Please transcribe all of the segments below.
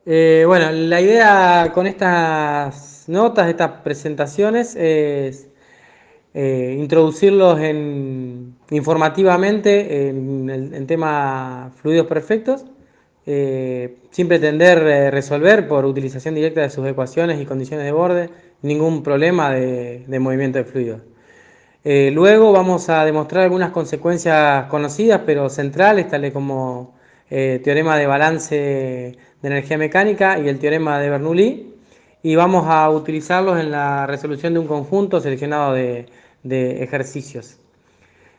Bueno, la idea con estas notas, estas presentaciones, es introducirlos informativamente en tema fluidos perfectos, sin pretender resolver por utilización directa de sus ecuaciones y condiciones de borde ningún problema de movimiento de fluidos. Luego vamos a demostrar algunas consecuencias conocidas pero centrales, tales como teorema de balance de energía mecánica y el teorema de Bernoulli, y vamos a utilizarlos en la resolución de un conjunto seleccionado de ejercicios.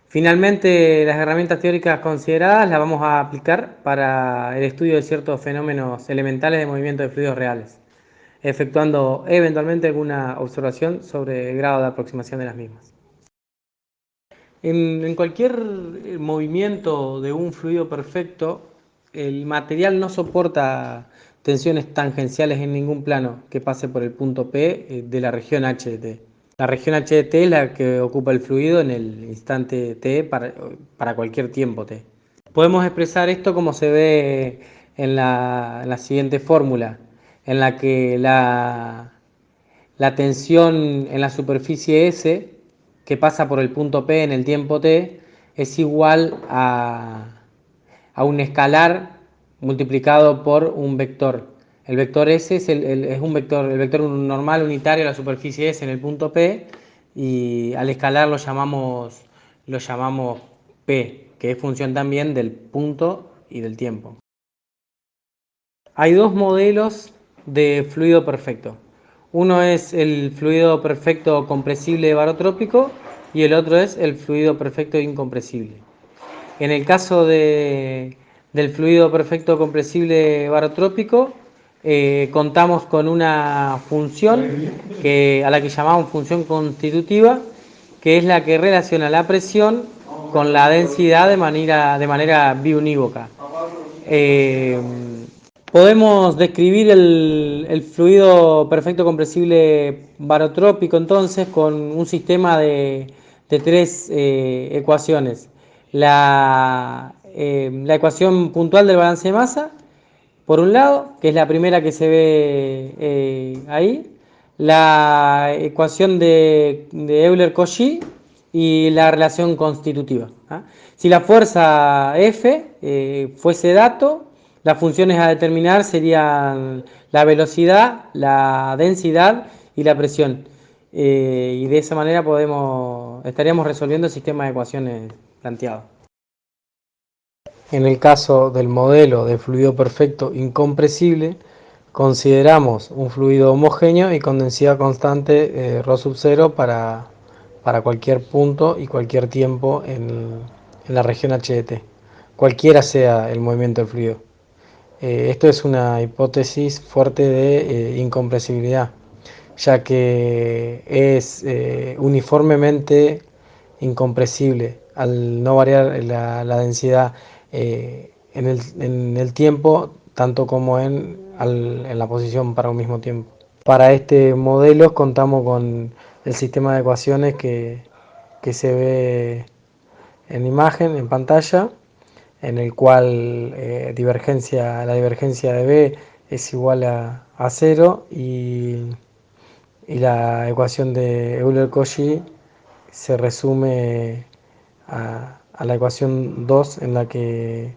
Finalmente, las herramientas teóricas consideradas las vamos a aplicar para el estudio de ciertos fenómenos elementales de movimiento de fluidos reales, efectuando eventualmente alguna observación sobre el grado de aproximación de las mismas. En cualquier movimiento de un fluido perfecto, el material no soporta tensiones tangenciales en ningún plano que pase por el punto P de la región H de T. La región H de T es la que ocupa el fluido en el instante T para cualquier tiempo T. Podemos expresar esto como se ve en la siguiente fórmula, en la que la tensión en la superficie S que pasa por el punto P en el tiempo T es igual a un escalar multiplicado por un vector. El vector S es un vector, el vector normal unitario de la superficie S en el punto P, y al escalar lo llamamos P, que es función también del punto y del tiempo. Hay dos modelos de fluido perfecto. Uno es el fluido perfecto compresible barotrópico y el otro es el fluido perfecto incompresible. En el caso del fluido perfecto compresible barotrópico, contamos con una función a la que llamamos función constitutiva, que es la que relaciona la presión con la densidad de manera biunívoca. Podemos describir el fluido perfecto compresible barotrópico entonces con un sistema de tres ecuaciones. La ecuación puntual del balance de masa, por un lado, que es la primera que se ve ahí, la ecuación de Euler-Cauchy y la relación constitutiva. Si la fuerza F fuese dato, las funciones a determinar serían la velocidad, la densidad y la presión. Y de esa manera estaríamos resolviendo el sistema de ecuaciones planteado. En el caso del modelo de fluido perfecto incompresible, consideramos un fluido homogéneo y con densidad constante ρ sub 0 para cualquier punto y cualquier tiempo en la región H de T, cualquiera sea el movimiento del fluido. Esto es una hipótesis fuerte de incompresibilidad, ya que es uniformemente incompresible al no variar la densidad en el tiempo, tanto como en la posición para un mismo tiempo. Para este modelo contamos con el sistema de ecuaciones que se ve en imagen, en pantalla, en el cual la divergencia de B es igual a 0 y la ecuación de Euler-Cauchy se resume a la ecuación 2, en la que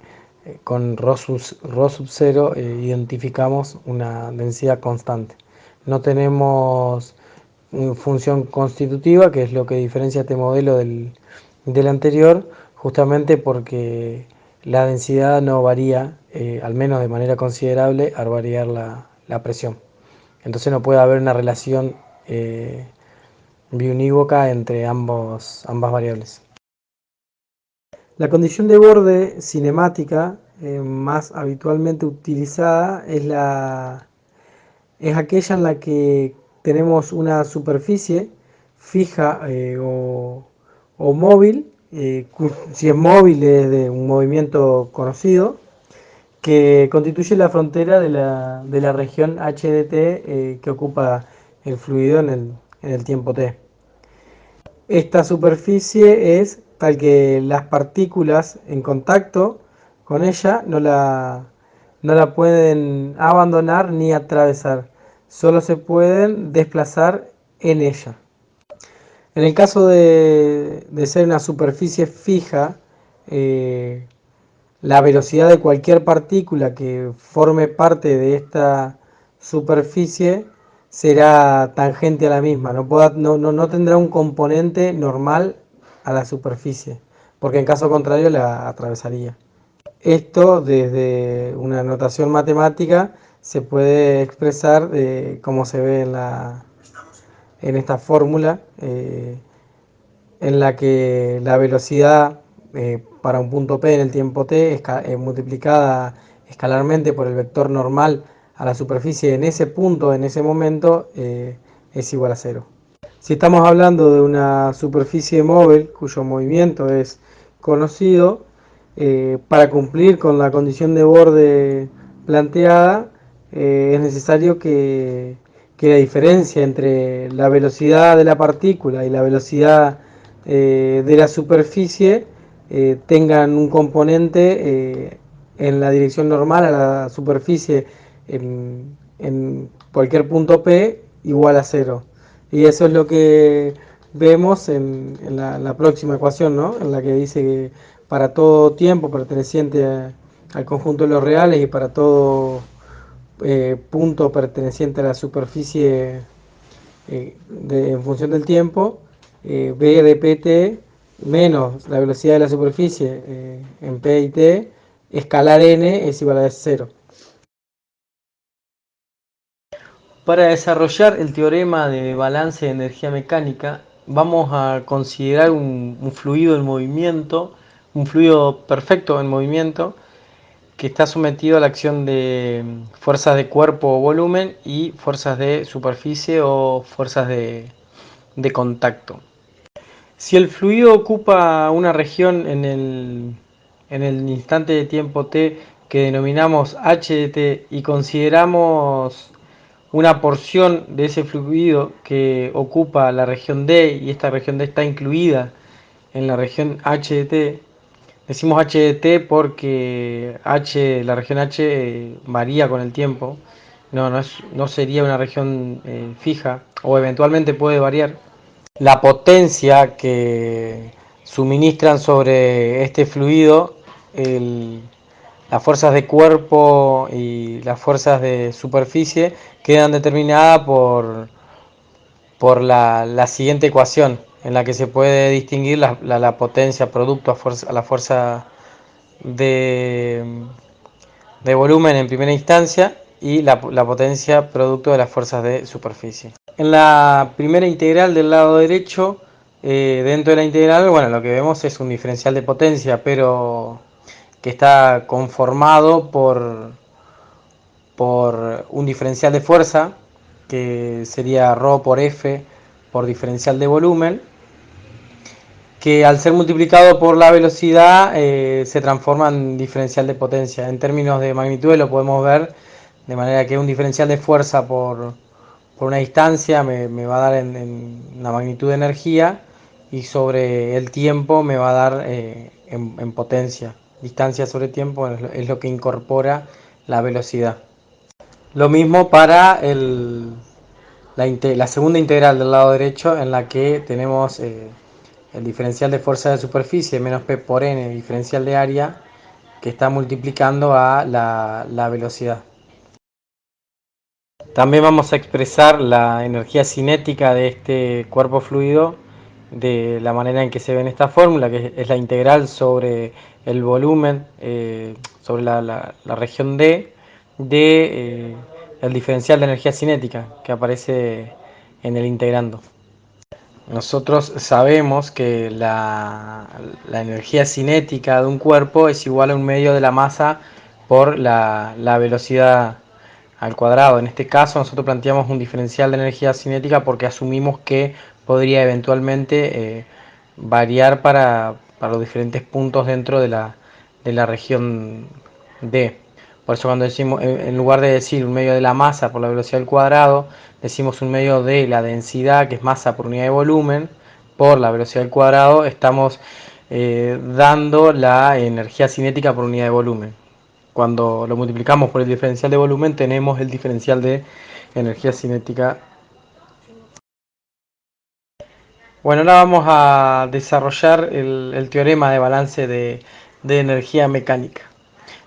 con ρ sub 0 identificamos una densidad constante. No tenemos función constitutiva, que es lo que diferencia este modelo del anterior, justamente porque la densidad no varía, al menos de manera considerable, al variar la presión. Entonces no puede haber una relación biunívoca entre ambas variables. La condición de borde cinemática más habitualmente utilizada es aquella en la que tenemos una superficie fija o móvil, si es móvil es de un movimiento conocido, que constituye la frontera de la región HDT que ocupa el fluido en el tiempo T. Esta superficie es tal que las partículas en contacto con ella no la no la pueden abandonar ni atravesar, solo se pueden desplazar en ella. En el caso de ser una superficie fija, eh, la velocidad de cualquier partícula que forme parte de esta superficie será tangente a la misma, no tendrá un componente normal a la superficie, porque en caso contrario la atravesaría. Esto desde una notación matemática se puede expresar como se ve en esta fórmula, en la que la velocidad para un punto P en el tiempo T es multiplicada escalarmente por el vector normal a la superficie en ese punto, en ese momento, es igual a cero. Si estamos hablando de una superficie móvil cuyo movimiento es conocido, para cumplir con la condición de borde planteada, es necesario que la diferencia entre la velocidad de la partícula y la velocidad de la superficie tengan un componente en la dirección normal a la superficie en cualquier punto P igual a cero. Y eso es lo que vemos en la próxima ecuación, ¿no? En la que dice que para todo tiempo perteneciente al conjunto de los reales y para todo punto perteneciente a la superficie en función del tiempo, B de pt menos la velocidad de la superficie en P y T, escalar n es igual a cero. Para desarrollar el teorema de balance de energía mecánica, vamos a considerar un fluido en movimiento, un fluido perfecto en movimiento, que está sometido a la acción de fuerzas de cuerpo o volumen y fuerzas de superficie o fuerzas de contacto. Si el fluido ocupa una región en el instante de tiempo t que denominamos h de t y consideramos una porción de ese fluido que ocupa la región D y esta región D está incluida en la región h de t, decimos h de t porque la región h varía con el tiempo, no sería una región fija o eventualmente puede variar. La potencia que suministran sobre este fluido las fuerzas de cuerpo y las fuerzas de superficie quedan determinadas por la siguiente ecuación, en la que se puede distinguir la potencia producto a la fuerza de, de volumen en primera instancia y la potencia producto de las fuerzas de superficie. En la primera integral del lado derecho, dentro de la integral, bueno, lo que vemos es un diferencial de potencia, pero que está conformado por un diferencial de fuerza, que sería ρ por F por diferencial de volumen, que al ser multiplicado por la velocidad se transforma en diferencial de potencia. En términos de magnitud lo podemos ver de manera que un diferencial de fuerza por una distancia me va a dar en la magnitud de energía y sobre el tiempo me va a dar en potencia. Distancia sobre tiempo es lo que incorpora la velocidad. Lo mismo para la segunda integral del lado derecho, en la que tenemos el diferencial de fuerza de superficie menos P por N, diferencial de área, que está multiplicando a la velocidad. También vamos a expresar la energía cinética de este cuerpo fluido de la manera en que se ve en esta fórmula, que es la integral sobre el volumen, sobre la región D, de el diferencial de energía cinética que aparece en el integrando. Nosotros sabemos que la energía cinética de un cuerpo es igual a un medio de la masa por la velocidad al cuadrado. En este caso nosotros planteamos un diferencial de energía cinética porque asumimos que podría eventualmente variar para los diferentes puntos dentro de la región D. Por eso cuando decimos, en lugar de decir un medio de la masa por la velocidad al cuadrado, decimos un medio de la densidad, que es masa por unidad de volumen, por la velocidad al cuadrado, estamos dando la energía cinética por unidad de volumen. Cuando lo multiplicamos por el diferencial de volumen, tenemos el diferencial de energía cinética. Bueno, ahora vamos a desarrollar el teorema de balance de energía mecánica.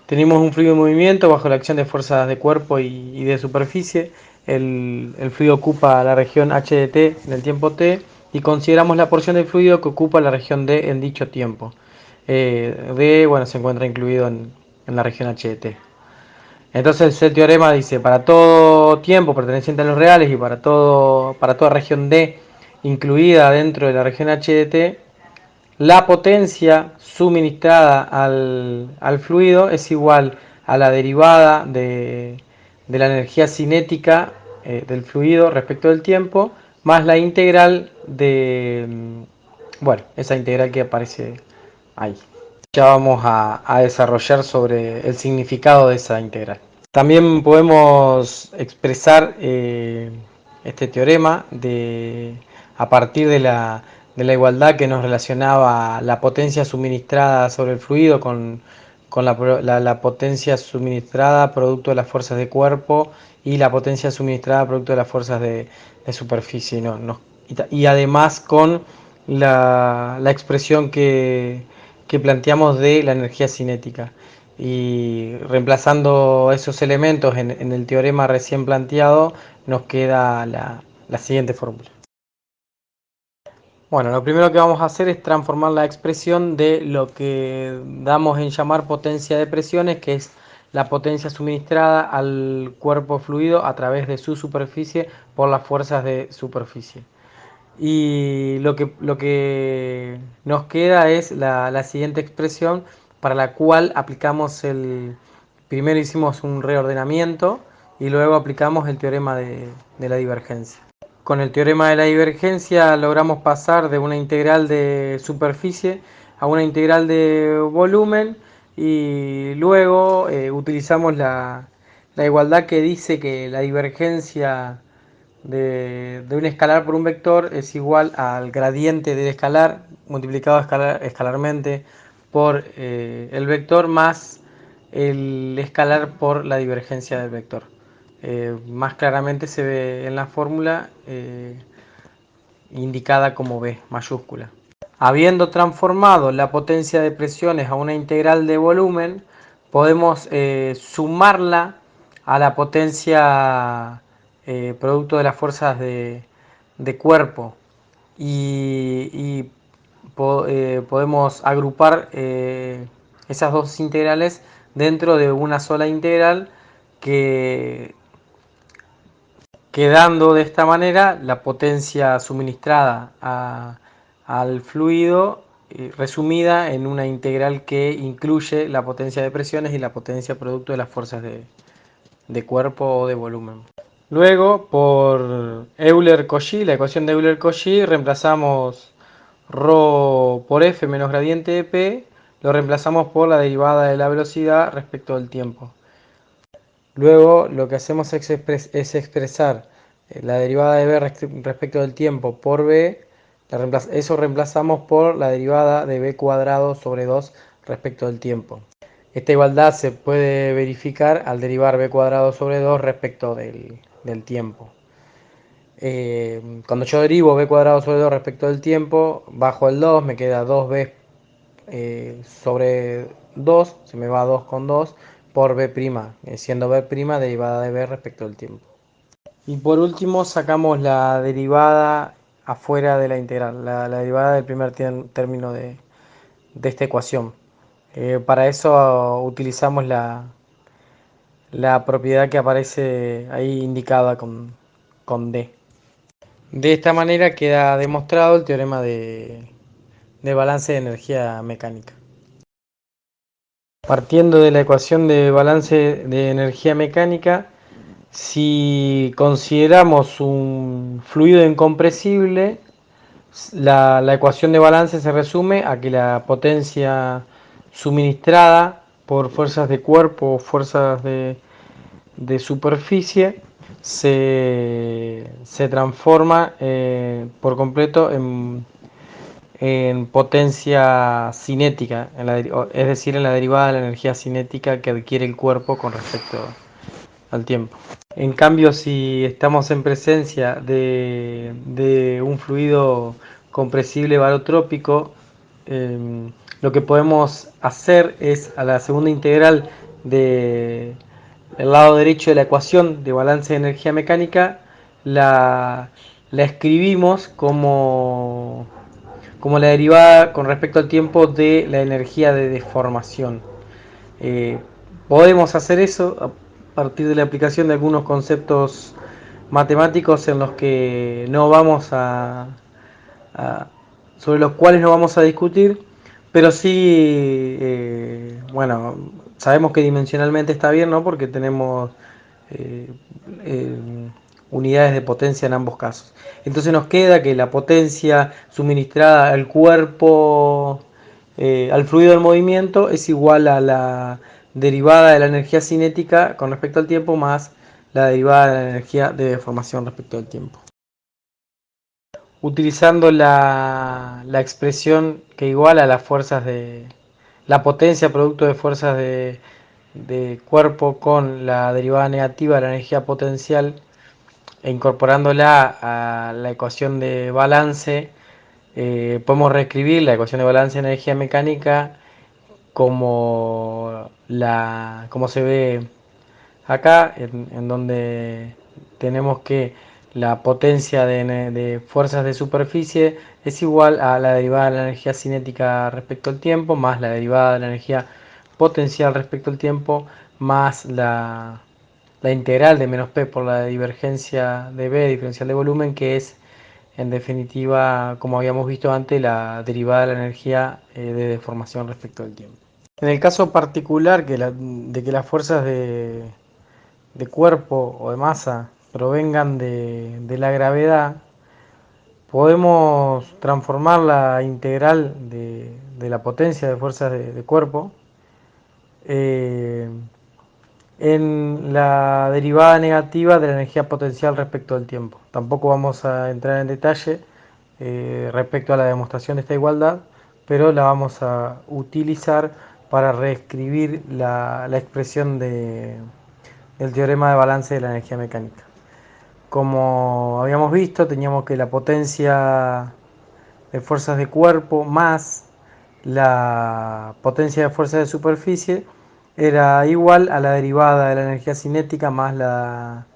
Tenemos un fluido en movimiento bajo la acción de fuerzas de cuerpo y de superficie. El fluido ocupa la región h de t en el tiempo t y consideramos la porción del fluido que ocupa la región d en dicho tiempo. D bueno, se encuentra incluido en la región h de t. Entonces el teorema dice, para todo tiempo perteneciente a los reales y para toda región D incluida dentro de la región h de t, la potencia suministrada al fluido es igual a la derivada de la energía cinética del fluido respecto del tiempo, más la integral bueno, esa integral que aparece ahí. Ya vamos a desarrollar sobre el significado de esa integral. También podemos expresar este teorema a partir de la igualdad que nos relacionaba la potencia suministrada sobre el fluido con la potencia suministrada producto de las fuerzas de cuerpo y la potencia suministrada producto de las fuerzas de superficie. Y además con la expresión que planteamos de la energía cinética. Y reemplazando esos elementos en el teorema recién planteado, nos queda la siguiente fórmula. Bueno, lo primero que vamos a hacer es transformar la expresión de lo que damos en llamar potencia de presiones, que es la potencia suministrada al cuerpo fluido a través de su superficie por las fuerzas de superficie. Y lo que nos queda es la siguiente expresión, para la cual aplicamos primero hicimos un reordenamiento y luego aplicamos el teorema de la divergencia. Con el teorema de la divergencia logramos pasar de una integral de superficie a una integral de volumen y luego utilizamos la igualdad que dice que la divergencia de un escalar por un vector es igual al gradiente del escalar multiplicado escalarmente por el vector más el escalar por la divergencia del vector. Más claramente se ve en la fórmula indicada como B mayúscula. Habiendo transformado la potencia de presiones a una integral de volumen, podemos sumarla a la potencia producto de las fuerzas de cuerpo y podemos agrupar esas dos integrales dentro de una sola integral que quedando de esta manera la potencia suministrada al fluido resumida en una integral que incluye la potencia de presiones y la potencia producto de las fuerzas de cuerpo o de volumen. Luego, por Euler-Cauchy, la ecuación de Euler-Cauchy, reemplazamos ρ por F menos gradiente de P, lo reemplazamos por la derivada de la velocidad respecto del tiempo. Luego lo que hacemos es expresar la derivada de b respecto del tiempo por b, eso reemplazamos por la derivada de b cuadrado sobre 2 respecto del tiempo. Esta igualdad se puede verificar al derivar b cuadrado sobre 2 respecto del tiempo. Cuando yo derivo b cuadrado sobre 2 respecto del tiempo, bajo el 2 me queda 2b sobre 2, se me va 2 con 2, por b', siendo b' derivada de b respecto del tiempo. Y por último sacamos la derivada afuera de la integral, la derivada del primer término de esta ecuación. Para eso utilizamos la propiedad que aparece ahí indicada con D. De esta manera queda demostrado el teorema de balance de energía mecánica. Partiendo de la ecuación de balance de energía mecánica, si consideramos un fluido incompresible, la ecuación de balance se resume a que la potencia suministrada por fuerzas de cuerpo o fuerzas de superficie se transforma por completo en potencia cinética, es decir, en la derivada de la energía cinética que adquiere el cuerpo con respecto al tiempo. En cambio, si estamos en presencia de un fluido compresible barotrópico, lo que podemos hacer es a la segunda integral del lado derecho de la ecuación de balance de energía mecánica, la escribimos como la derivada con respecto al tiempo de la energía de deformación. Eh, Podemos hacer eso a partir de la aplicación de algunos conceptos matemáticos en los que no vamos a sobre los cuales no vamos a discutir, pero sí, bueno, sabemos que dimensionalmente está bien, ¿no? Porque tenemos eh, eh, unidades de potencia en ambos casos. Entonces nos queda que la potencia suministrada al cuerpo, al fluido del movimiento, es igual a la derivada de la energía cinética con respecto al tiempo más la derivada de la energía de deformación respecto al tiempo. Utilizando la expresión que iguala las fuerzas de la potencia producto de fuerzas de cuerpo con la derivada negativa de la energía potencial e incorporándola a la ecuación de balance, podemos reescribir la ecuación de balance de energía mecánica como se ve acá, en donde tenemos que la potencia de fuerzas de superficie es igual a la derivada de la energía cinética respecto al tiempo, más la derivada de la energía potencial respecto al tiempo, más la integral de menos P por la divergencia de B, diferencial de volumen, que es en definitiva, como habíamos visto antes, la derivada de la energía de deformación respecto al tiempo. En el caso particular de que las fuerzas de cuerpo o de masa provengan de la gravedad, podemos transformar la integral de la potencia de fuerzas de cuerpo eh, en la derivada negativa de la energía potencial respecto al tiempo. Tampoco vamos a entrar en detalle respecto a la demostración de esta igualdad, pero la vamos a utilizar para reescribir la expresión del teorema de balance de la energía mecánica. Como habíamos visto, teníamos que la potencia de fuerzas de cuerpo más la potencia de fuerzas de superficie era igual a la derivada de la energía cinética más la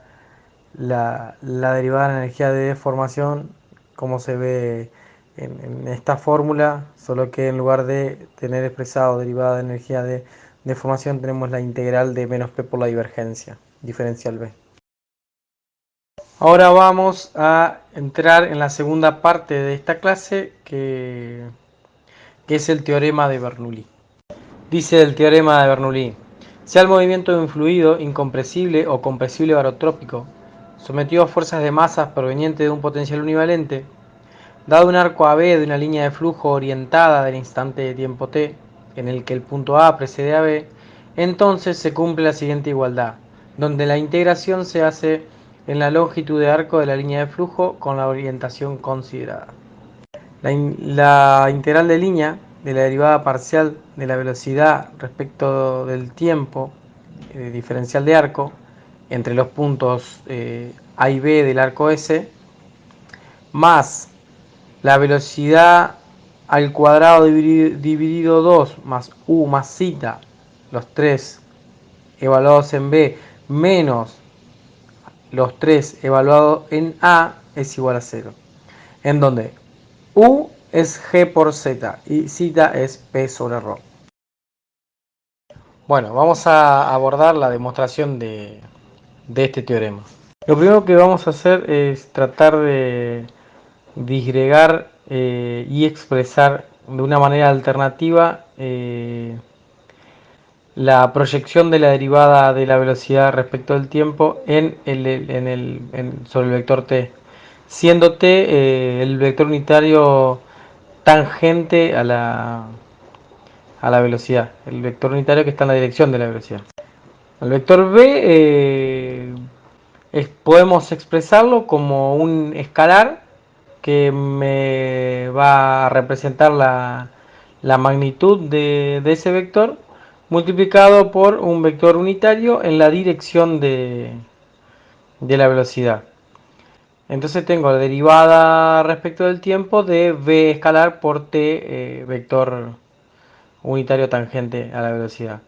derivada de la energía de deformación, como se ve en esta fórmula, solo que en lugar de tener expresado derivada de energía de deformación tenemos la integral de menos P por la divergencia, diferencial B. Ahora vamos a entrar en la segunda parte de esta clase que es el teorema de Bernoulli. Dice el teorema de Bernoulli: sea el movimiento de un fluido incompresible o compresible barotrópico, sometido a fuerzas de masas provenientes de un potencial univalente, dado un arco AB de una línea de flujo orientada del instante de tiempo t, en el que el punto A precede a B, entonces se cumple la siguiente igualdad, donde la integración se hace en la longitud de arco de la línea de flujo con la orientación considerada. La integral de línea de la derivada parcial de la velocidad respecto del tiempo diferencial de arco entre los puntos A y B del arco S, más la velocidad al cuadrado dividido 2 más U más zeta, los tres evaluados en B, menos los tres evaluados en A, es igual a 0. En donde U es G por Z y zeta es P sobre ρ. Bueno, vamos a abordar la demostración de este teorema. Lo primero que vamos a hacer es tratar de disgregar y expresar de una manera alternativa la proyección de la derivada de la velocidad respecto del tiempo sobre el vector t, siendo t el vector unitario tangente a la velocidad, el vector unitario que está en la dirección de la velocidad. El vector b podemos expresarlo como un escalar que me va a representar la magnitud de ese vector multiplicado por un vector unitario en la dirección de la velocidad. Entonces tengo la derivada respecto del tiempo de v escalar por t vector unitario tangente a la velocidad.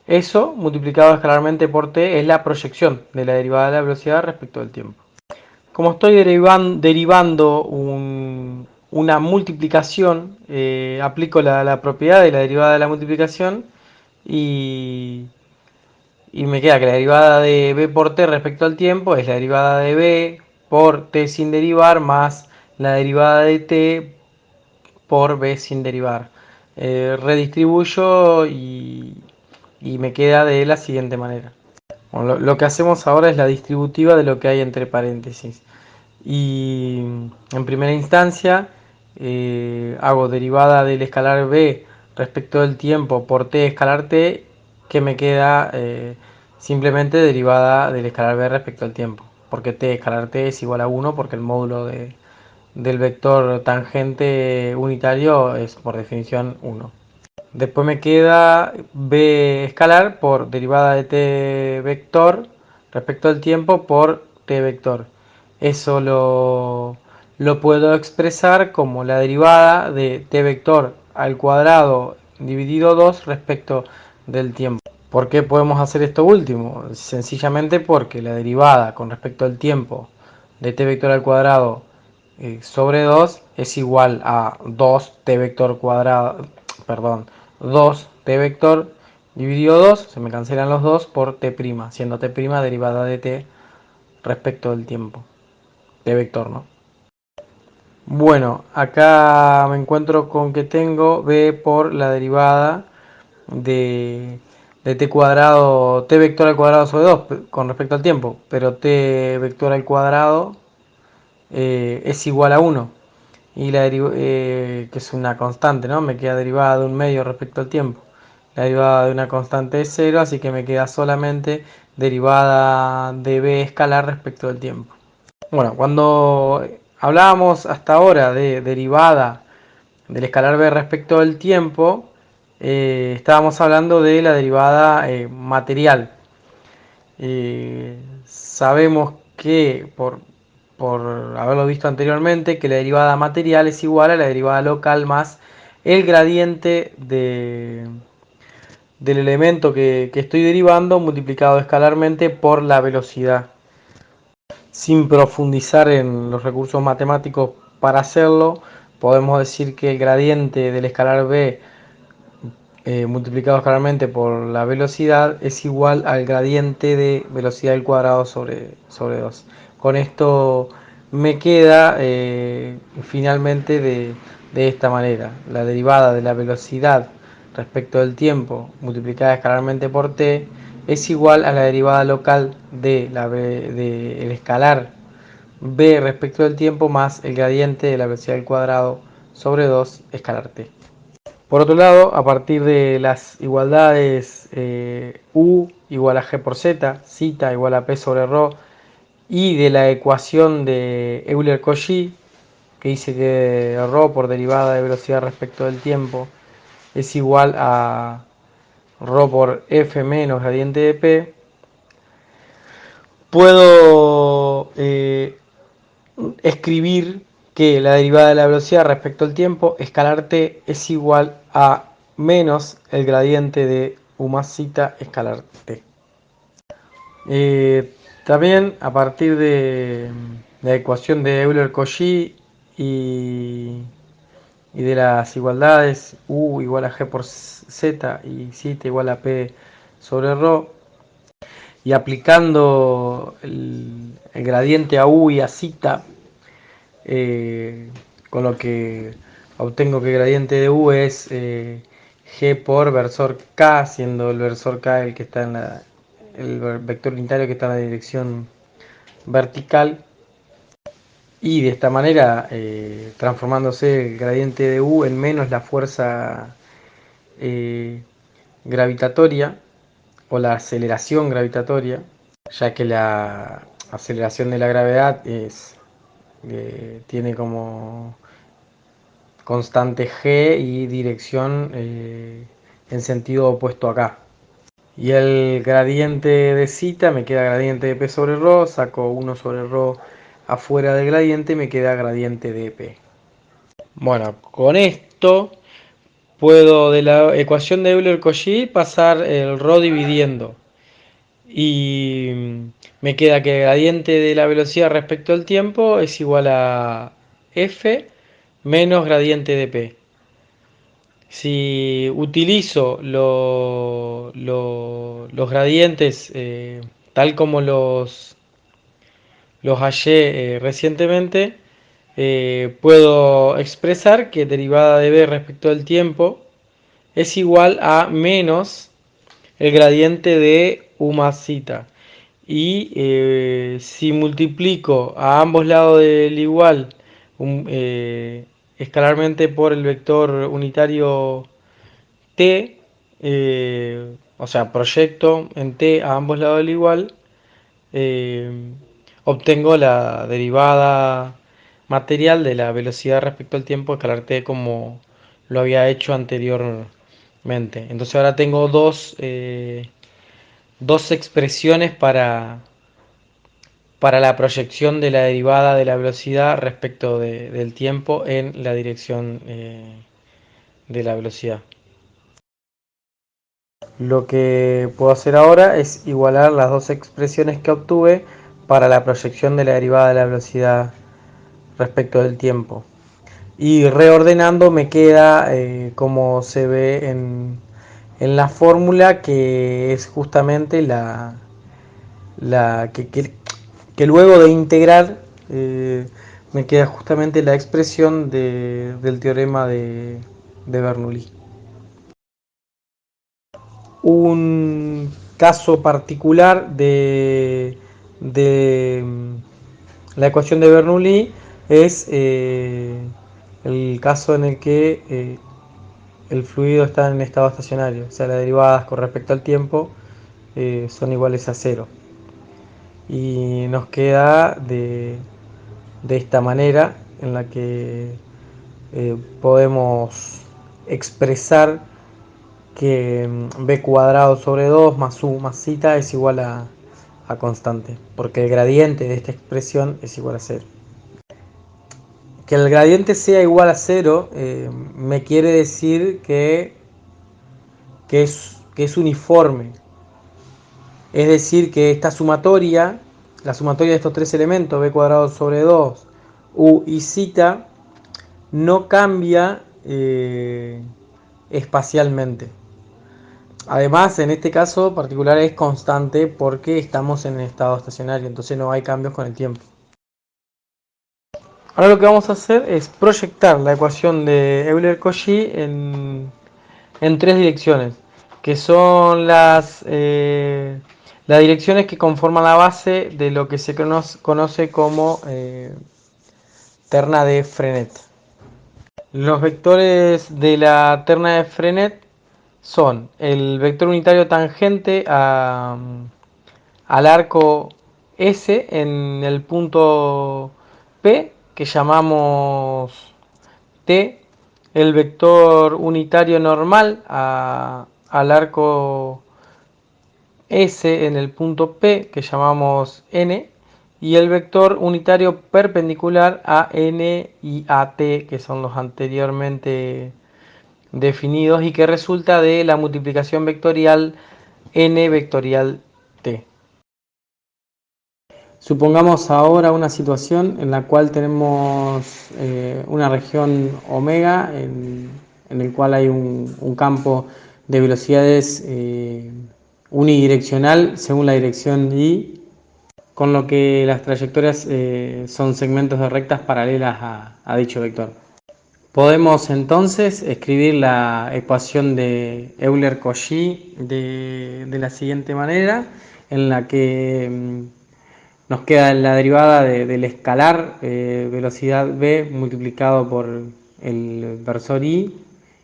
Eso multiplicado escalarmente por t es la proyección de la derivada de la velocidad respecto del tiempo. Como estoy derivando una multiplicación, aplico la propiedad de la derivada de la multiplicación y, y me queda que la derivada de b por t respecto al tiempo es la derivada de b por t sin derivar más la derivada de t por b sin derivar. Redistribuyo y me queda de la siguiente manera. Bueno, lo que hacemos ahora es la distributiva de lo que hay entre paréntesis. Y en primera instancia hago derivada del escalar b respecto del tiempo por t escalar t, que me queda simplemente derivada del escalar b respecto al tiempo, porque t escalar t es igual a 1, porque el módulo del vector tangente unitario es por definición 1. Después me queda b escalar por derivada de t vector respecto al tiempo por t vector. Eso lo puedo expresar como la derivada de t vector al cuadrado dividido 2 respecto del tiempo. ¿Por qué podemos hacer esto último? Sencillamente porque la derivada con respecto al tiempo de t vector al cuadrado sobre 2 es igual a 2t vector cuadrado, perdón, 2t vector dividido 2, se me cancelan los 2 por t', siendo t' derivada de t respecto del tiempo, t vector, ¿no? Bueno, acá me encuentro con que tengo b por la derivada de t cuadrado, t vector al cuadrado sobre 2 con respecto al tiempo, pero t vector al cuadrado es igual a 1. Y que es una constante, ¿no? Me queda derivada de un medio respecto al tiempo. La derivada de una constante es 0, así que me queda solamente derivada de b escalar respecto del tiempo. Bueno, cuando hablábamos hasta ahora de derivada del escalar b respecto del tiempo, estábamos hablando de la derivada material. Sabemos que por haberlo visto anteriormente, que la derivada material es igual a la derivada local más el gradiente del elemento que estoy derivando multiplicado escalarmente por la velocidad. Sin profundizar en los recursos matemáticos para hacerlo, podemos decir que el gradiente del escalar b multiplicado escalarmente por la velocidad es igual al gradiente de velocidad al cuadrado sobre 2. Con esto me queda finalmente de esta manera: la derivada de la velocidad respecto del tiempo multiplicada escalarmente por t es igual a la derivada local del escalar b respecto del tiempo más el gradiente de la velocidad al cuadrado sobre 2 escalar t. Por otro lado, a partir de las igualdades u igual a g por z, zeta igual a p sobre ρ, y de la ecuación de Euler-Cauchy, que dice que ρ por derivada de velocidad respecto del tiempo es igual a ρ por f menos gradiente de p, puedo escribir que la derivada de la velocidad respecto al tiempo, escalar t, es igual a menos el gradiente de u más zeta escalar t. También a partir de la ecuación de Euler-Cauchy y de las igualdades u igual a g por z y zeta igual a p sobre ρ, y aplicando el gradiente a u y a zeta, con lo que obtengo que el gradiente de u es g por versor k, siendo el versor k el que está el vector unitario que está en la dirección vertical, y de esta manera transformándose el gradiente de u en menos la fuerza gravitatoria o la aceleración gravitatoria, ya que la aceleración de la gravedad tiene como constante g y dirección en sentido opuesto acá. Y el gradiente de zeta me queda gradiente de p sobre ρ, saco 1 sobre ρ afuera del gradiente y me queda gradiente de p. Bueno, con esto puedo de la ecuación de Euler-Cauchy pasar el ρ dividiendo. Y me queda que el gradiente de la velocidad respecto al tiempo es igual a f menos gradiente de p. Si utilizo los gradientes tal como los hallé recientemente, puedo expresar que derivada de b respecto al tiempo es igual a menos el gradiente de u más zeta. Y si multiplico a ambos lados del igual escalarmente por el vector unitario t, o sea, proyecto en t a ambos lados del igual, eh, obtengo la derivada material de la velocidad respecto al tiempo escalar t como lo había hecho anteriormente. Entonces ahora tengo dos expresiones para la proyección de la derivada de la velocidad respecto del tiempo en la dirección de la velocidad. Lo que puedo hacer ahora es igualar las dos expresiones que obtuve para la proyección de la derivada de la velocidad respecto del tiempo. Y reordenando me queda como se ve en la fórmula, que es justamente que luego de integrar me queda justamente la expresión del teorema de Bernoulli. Un caso particular de la ecuación de Bernoulli es el caso en el que el fluido está en estado estacionario, o sea, las derivadas con respecto al tiempo son iguales a cero. Y nos queda de esta manera en la que podemos expresar que b cuadrado sobre 2 más u más zeta es igual a constante, porque el gradiente de esta expresión es igual a 0. Que el gradiente sea igual a 0 me quiere decir que es uniforme. Es decir, que esta sumatoria, la sumatoria de estos tres elementos, b cuadrado sobre 2, u y zeta, no cambia espacialmente. Además, en este caso particular es constante porque estamos en estado estacionario, entonces no hay cambios con el tiempo. Ahora lo que vamos a hacer es proyectar la ecuación de Euler-Cauchy en tres direcciones, que son las direcciones que conforman la base de lo que se conoce como terna de Frenet. Los vectores de la terna de Frenet son el vector unitario tangente al arco S en el punto P, que llamamos T, el vector unitario normal al arco S en el punto P, que llamamos N, y el vector unitario perpendicular a N y a T, que son los anteriormente definidos y que resulta de la multiplicación vectorial N vectorial T. Supongamos ahora una situación en la cual tenemos una región omega en el cual hay un campo de velocidades unidireccional según la dirección y, con lo que las trayectorias son segmentos de rectas paralelas a dicho vector. Podemos entonces escribir la ecuación de Euler-Cauchy de la siguiente manera, en la que nos queda la derivada del escalar velocidad v multiplicado por el versor i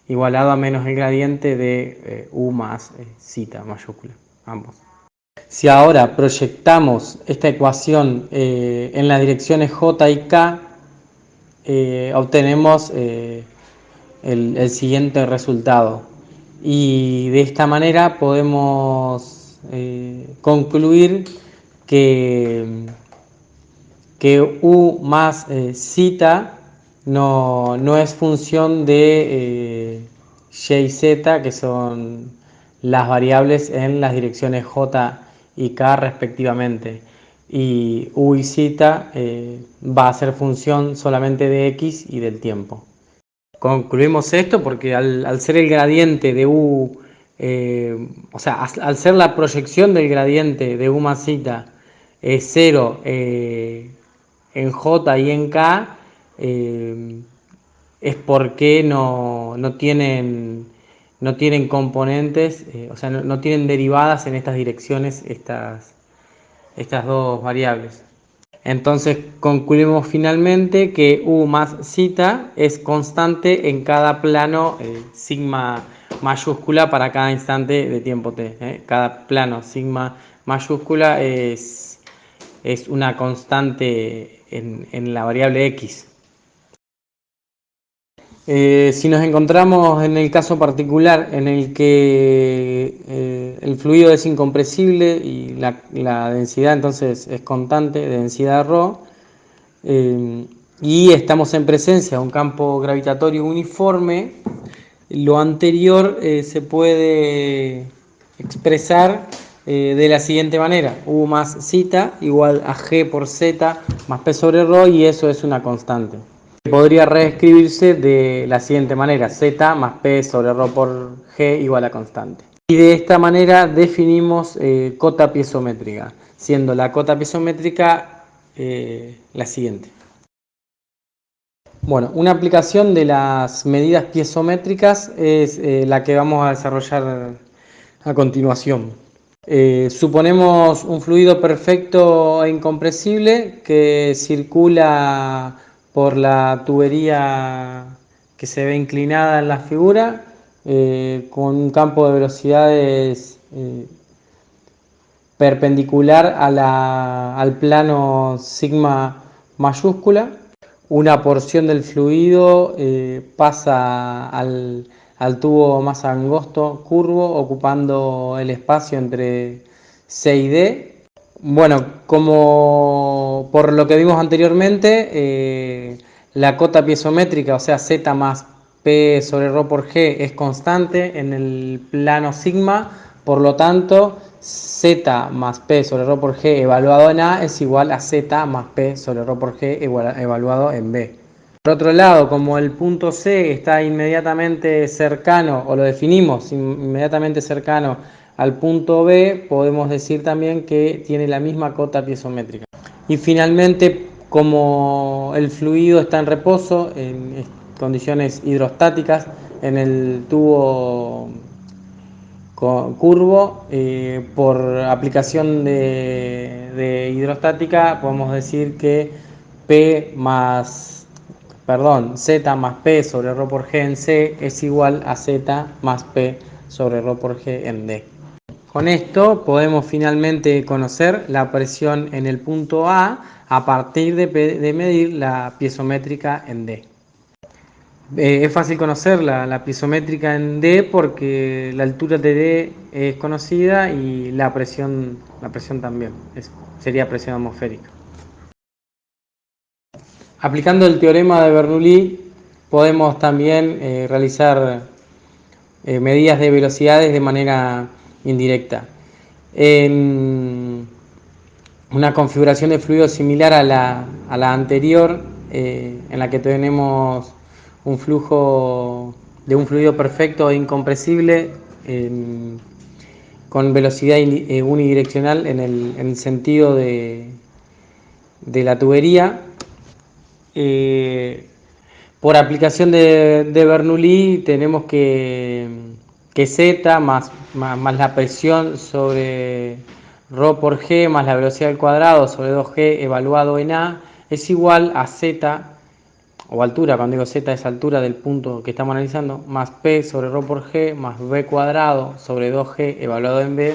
igualado a menos el gradiente de u más zeta mayúscula, ambos. Si ahora proyectamos esta ecuación en las direcciones j y k, obtenemos el siguiente resultado. Y de esta manera podemos concluir que, que U más zeta no es función de y y z, que son las variables en las direcciones j y k respectivamente. Y u y z va a ser función solamente de x y del tiempo. Concluimos esto porque al ser el gradiente de u, o sea, al ser la proyección del gradiente de u más zeta 0 en j y en k, es porque no tienen componentes, o sea, no tienen derivadas en estas direcciones estas dos variables. Entonces concluimos finalmente que U más zeta es constante en cada plano sigma mayúscula para cada instante de tiempo t. Cada plano sigma mayúscula es una constante en la variable x. Si nos encontramos en el caso particular en el que el fluido es incompresible y la densidad entonces es constante, densidad ρ, y estamos en presencia de un campo gravitatorio uniforme, lo anterior se puede expresar de la siguiente manera: U más zeta igual a G por Z más P sobre ρ, y eso es una constante. Podría reescribirse de la siguiente manera: Z más P sobre ρ por G igual a constante. Y de esta manera definimos cota piezométrica, siendo la cota piezométrica la siguiente. Bueno, una aplicación de las medidas piezométricas es la que vamos a desarrollar a continuación. Suponemos un fluido perfecto e incompresible que circula por la tubería que se ve inclinada en la figura, con un campo de velocidades perpendicular al plano sigma mayúscula. Una porción del fluido pasa al tubo más angosto curvo, ocupando el espacio entre C y D. Bueno, como por lo que vimos anteriormente, la cota piezométrica, o sea, Z más P sobre ρ por G, es constante en el plano sigma. Por lo tanto, Z más P sobre ρ por G evaluado en A es igual a Z más P sobre ρ por G evaluado en B. Por otro lado, como el punto C está inmediatamente cercano, o lo definimos inmediatamente cercano al punto B, podemos decir también que tiene la misma cota piezométrica. Y finalmente, como el fluido está en reposo, en condiciones hidrostáticas, en el tubo curvo, por aplicación de hidrostática, podemos decir que Z más P sobre ρ por G en C es igual a Z más P sobre ρ por G en D. Con esto podemos finalmente conocer la presión en el punto A partir de medir la piezométrica en D. Es fácil conocer la piezométrica en D porque la altura de D es conocida y la presión también, sería presión atmosférica. Aplicando el teorema de Bernoulli podemos también realizar medidas de velocidades de manera indirecta. En una configuración de fluido similar a la anterior, en la que tenemos un flujo de un fluido perfecto e incompresible con velocidad unidireccional en el sentido de la tubería. Por aplicación de Bernoulli tenemos que Z más la presión sobre ρ por G más la velocidad al cuadrado sobre 2G evaluado en A es igual a Z, o altura, cuando digo Z es altura del punto que estamos analizando, más P sobre ρ por G más B cuadrado sobre 2G evaluado en B.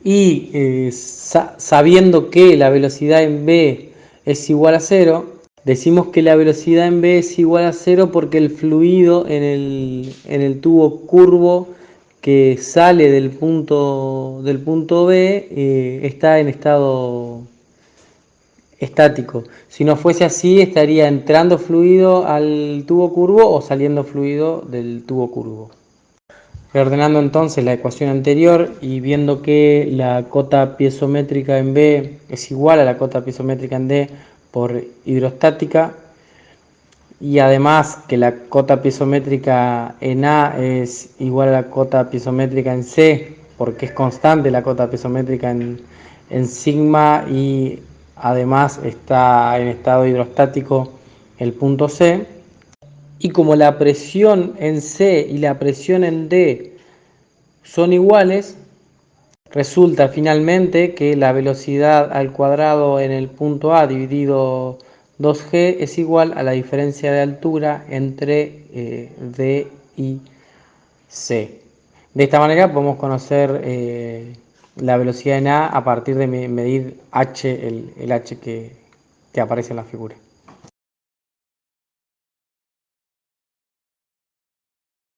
Y sabiendo que la velocidad en B es igual a 0, Decimos que la velocidad en B es igual a cero porque el fluido en el tubo curvo que sale del punto B está en estado estático. Si no fuese así, estaría entrando fluido al tubo curvo o saliendo fluido del tubo curvo. Reordenando entonces la ecuación anterior y viendo que la cota piezométrica en B es igual a la cota piezométrica en D por hidrostática, y además que la cota piezométrica en A es igual a la cota piezométrica en C, porque es constante la cota piezométrica en sigma y además está en estado hidrostático el punto C. Y como la presión en C y la presión en D son iguales, resulta finalmente que la velocidad al cuadrado en el punto A dividido 2G es igual a la diferencia de altura entre D y C. De esta manera podemos conocer la velocidad en A partir de medir H, el H que aparece en la figura.